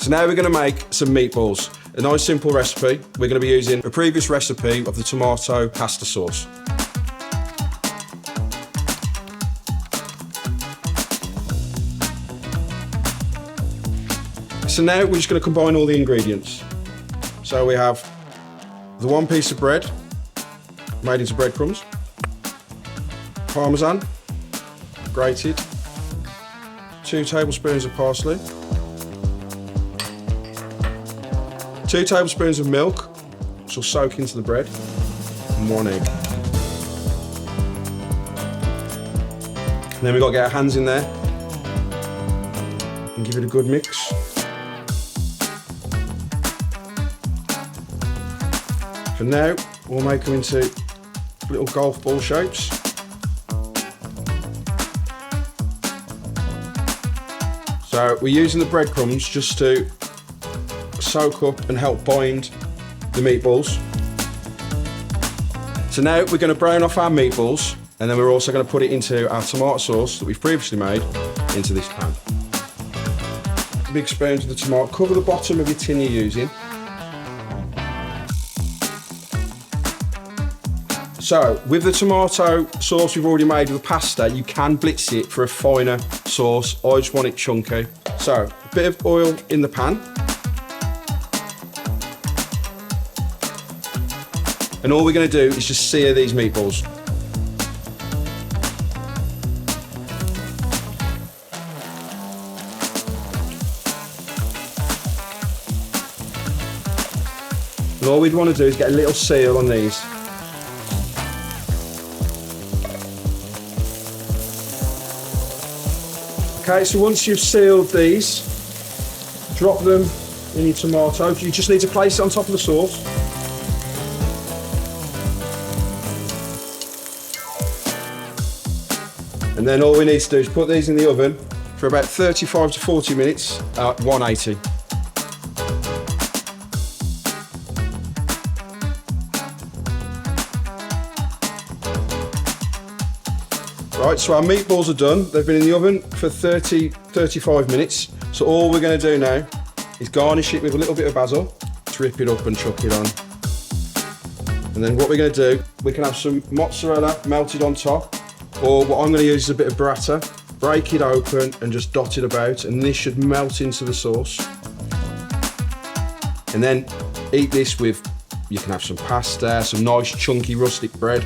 So now we're going to make some meatballs. A nice simple recipe. We're going to be using a previous recipe of the tomato pasta sauce. So now we're just going to combine all the ingredients. So we have the 1 piece of bread made into breadcrumbs, parmesan, grated, 2 tablespoons of parsley, 2 tablespoons of milk, which will soak into the bread, and 1 egg. And then we've got to get our hands in there and give it a good mix. For now, we'll make them into little golf ball shapes. So we're using the breadcrumbs just to soak up and help bind the meatballs. So now we're going to brown off our meatballs, and then we're also going to put it into our tomato sauce that we've previously made into this pan. Big spoons of the tomato. Cover the bottom of your tin you're using. So, with the tomato sauce we've already made with the pasta, you can blitz it for a finer sauce. I just want it chunky. So, a bit of oil in the pan. And all we're going to do is just sear these meatballs. And all we'd want to do is get a little seal on these. Okay, so once you've sealed these, drop them in your tomato. You just need to place it on top of the sauce. And then all we need to do is put these in the oven for about 35 to 40 minutes at 180. Right, so our meatballs are done. They've been in the oven for 35 minutes. So all we're going to do now is garnish it with a little bit of basil, rip it up and chuck it on. And then what we're going to do, we can have some mozzarella melted on top, or what I'm going to use is a bit of burrata. Break it open and just dot it about, and this should melt into the sauce. And then eat this with, you can have some pasta, some nice chunky rustic bread.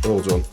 All done.